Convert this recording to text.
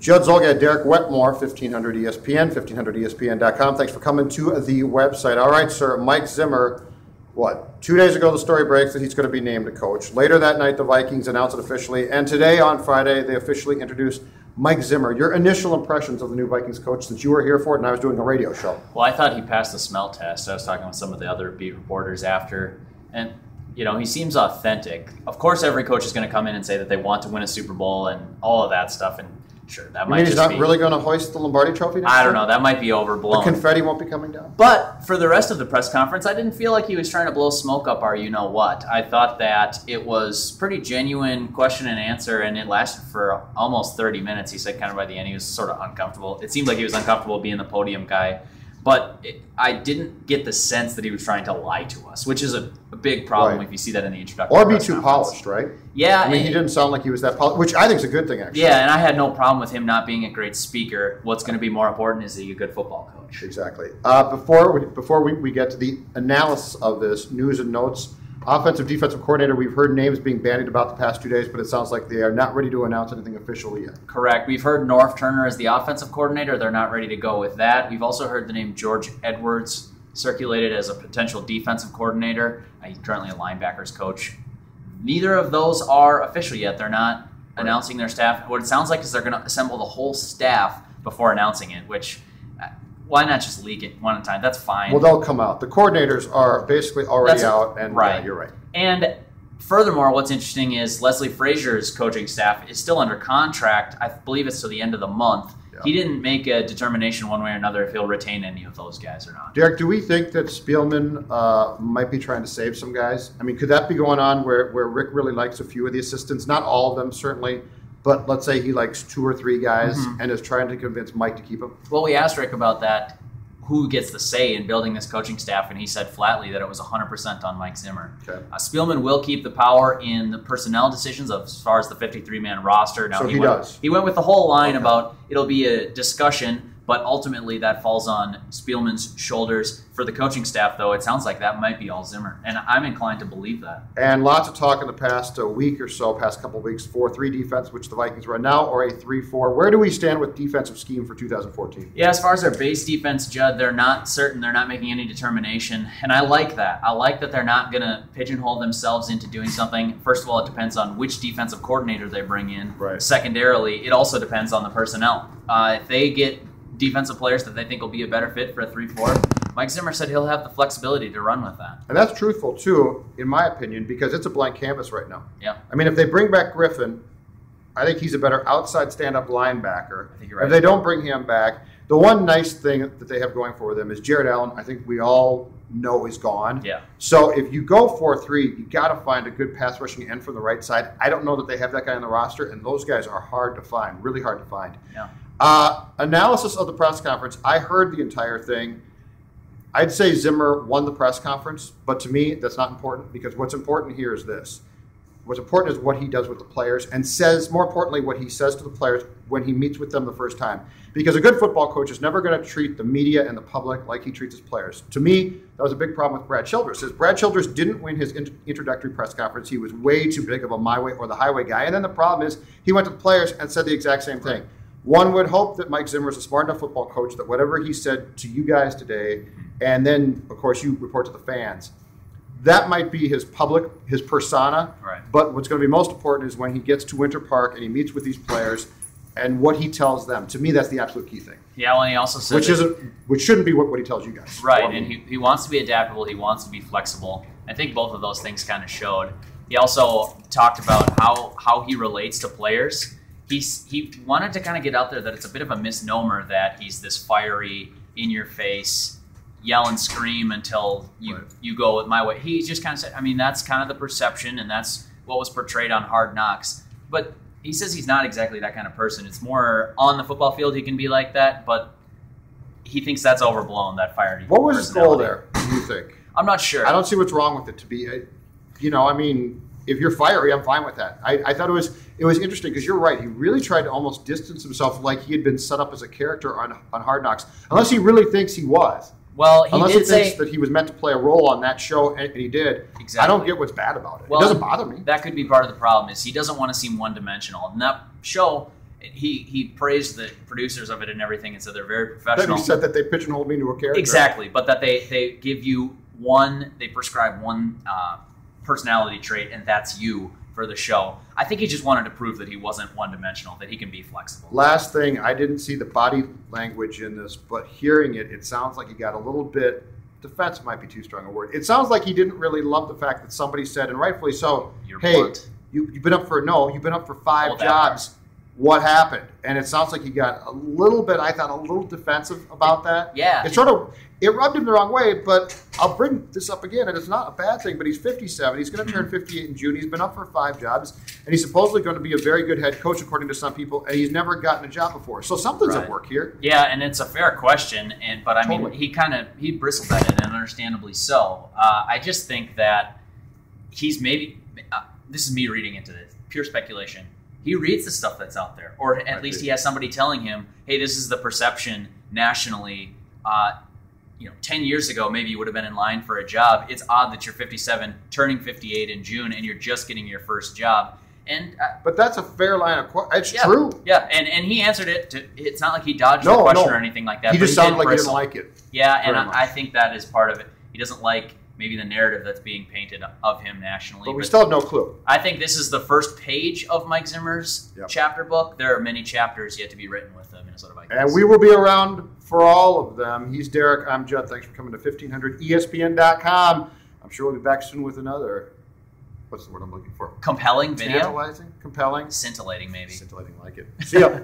Judd Zolgad, Derek Wetmore, 1500 ESPN, 1500ESPN.com. Thanks for coming to the website. All right, sir. Mike Zimmer, 2 days ago the story breaks that he's going to be named a coach. Later that night, the Vikings announced it officially. And today, on Friday, they officially introduced Mike Zimmer. Your initial impressions of the new Vikings coach since you were here for it and I was doing a radio show. Well, I thought he passed the smell test. I was talking with some of the other beat reporters after. And, you know, he seems authentic. Of course, every coach is going to come in and say that they want to win a Super Bowl and all of that stuff. And sure, that might he's not really going to hoist the Lombardi Trophy next I don't know. That might be overblown. The confetti won't be coming down. But for the rest of the press conference, I didn't feel like he was trying to blow smoke up our you-know-what. I thought that it was pretty genuine question and answer, and it lasted for almost 30 minutes. He said kind of by the end he was sort of uncomfortable. It seemed like he was uncomfortable being the podium guy. But I didn't get the sense that he was trying to lie to us, which is a big problem if you see that in the introductory or be too polished, right? Yeah. I mean, he didn't sound like he was that polished, which I think is a good thing, actually. Yeah, and I had no problem with him not being a great speaker. What's going to be more important is he a good football coach. Exactly. Before we get to the analysis of this, news and notes, offensive, defensive coordinator, we've heard names being bandied about the past 2 days, but it sounds like they are not ready to announce anything officially yet. Correct. We've heard Norv Turner as the offensive coordinator. They're not ready to go with that. We've also heard the name George Edwards circulated as a potential defensive coordinator. He's currently a linebackers coach. Neither of those are official yet. They're not announcing their staff. What it sounds like is they're going to assemble the whole staff before announcing it, which why not just leak it one at a time? That's fine. Well, they'll come out. The coordinators are basically already out. And yeah, you're right. And furthermore, what's interesting is Leslie Frazier's coaching staff is still under contract. I believe it's till the end of the month. Yeah. He didn't make a determination one way or another if he'll retain any of those guys or not. Derek, do we think that Spielman might be trying to save some guys? I mean, could that be going on where Rick really likes a few of the assistants? Not all of them, certainly. But let's say he likes 2 or 3 guys and is trying to convince Mike to keep him. Well, we asked Rick about that, who gets the say in building this coaching staff, and he said flatly that it was 100% on Mike Zimmer. Okay. Spielman will keep the power in the personnel decisions as far as the 53-man roster. Now, so he does. He went with the whole line about it'll be a discussion, but ultimately that falls on Spielman's shoulders. For the coaching staff, though, it sounds like that might be all Zimmer, and I'm inclined to believe that. And lots of talk in the past week or so, past couple of weeks, 4-3 defense, which the Vikings run now, or a 3-4. Where do we stand with defensive scheme for 2014? Yeah, as far as their base defense, Judd, they're not certain. They're not making any determination, and I like that. I like that they're not going to pigeonhole themselves into doing something. First of all, it depends on which defensive coordinator they bring in. Right. Secondarily, it also depends on the personnel. If they get defensive players that they think will be a better fit for a 3-4, Mike Zimmer said he'll have the flexibility to run with that. And that's truthful, too, in my opinion, because it's a blank canvas right now. Yeah. I mean, if they bring back Griffin, I think he's a better outside stand-up linebacker. I think you're right. If they don't bring him back, the one nice thing that they have going for them is Jared Allen, I think we all know is gone. Yeah. So if you go 4-3, you got to find a good pass rushing end from the right side. I don't know that they have that guy on the roster, and those guys are hard to find, really hard to find. Yeah. Analysis of the press conference, I heard the entire thing. I'd say Zimmer won the press conference, but to me, that's not important because what's important here is this. What's important is what he does with the players and says, more importantly, what he says to the players when he meets with them the first time. Because a good football coach is never going to treat the media and the public like he treats his players. To me, that was a big problem with Brad Childress. Brad Childress didn't win his introductory press conference. He was way too big of a my way or the highway guy. And then the problem is he went to the players and said the exact same thing. One would hope that Mike Zimmer is a smart enough football coach that whatever he said to you guys today, and then, of course, you report to the fans, that might be his persona. Right. But what's going to be most important is when he gets to Winter Park and he meets with these players and what he tells them. To me, that's the absolute key thing. Yeah, well, and he also said which shouldn't be what he tells you guys. Right, and he wants to be adaptable. He wants to be flexible. I think both of those things kind of showed. He also talked about how he relates to players. He wanted to kind of get out there that it's a bit of a misnomer that he's this fiery, in-your-face, yell and scream until you go with my way. He just kind of said, I mean, that's kind of the perception, and that's what was portrayed on Hard Knocks. But he says he's not exactly that kind of person. It's more on the football field he can be like that, but he thinks that's overblown, that fiery What was his goal there, do you think? I'm not sure. I don't see what's wrong with it to be, I mean, if you're fiery, I'm fine with that. I thought it was interesting because you're right. He really tried to almost distance himself like he had been set up as a character on Hard Knocks, unless he really thinks he was. Well, unless he thinks that he was meant to play a role on that show, and he did. Exactly. I don't get what's bad about it. Well, it doesn't bother me. That could be part of the problem is he doesn't want to seem one-dimensional. And that show, he praised the producers of it and everything and said they're very Then professional. he said that they pigeonholed me into a character. Exactly, but that they give you they prescribe one personality trait, and that's you for the show. I think he just wanted to prove that he wasn't one-dimensional, that he can be flexible. Last thing, I didn't see the body language in this, but hearing it, it sounds like he got a little bit, defense might be too strong a word. It sounds like he didn't really love the fact that somebody said, and rightfully so, You're hey, blunt. you've been up for 5 Hold that jobs. What happened? And it sounds like he got a little bit, I thought, a little defensive about that. Yeah. It rubbed him the wrong way, but I'll bring this up again, and it's not a bad thing, but he's 57. He's going to turn 58 in June. He's been up for 5 jobs, and he's supposedly going to be a very good head coach, according to some people, and he's never gotten a job before. So something's at work here. Yeah, and it's a fair question, but I mean, he bristled at it, and understandably so. I just think that he's maybe, this is me reading into this, pure speculation. He reads the stuff that's out there, or at least he has somebody telling him, hey, this is the perception nationally. 10 years ago, maybe you would have been in line for a job. It's odd that you're 57, turning 58 in June, and you're just getting your first job. And but that's a fair line of question. It's true. Yeah, and he answered it. It's not like he dodged the question or anything like that. He just sounded like he didn't like it. Yeah, and I think that is part of it. He doesn't like maybe the narrative that's being painted of him nationally. But we still have no clue. I think this is the first page of Mike Zimmer's chapter book. There are many chapters yet to be written with the Minnesota Vikings. And we will be around for all of them. He's Derek. I'm Judd. Thanks for coming to 1500ESPN.com. I'm sure we'll be back soon with another, what's the word I'm looking for? Compelling video? Tantalizing? Compelling? Scintillating, maybe. Scintillating, like it. See ya.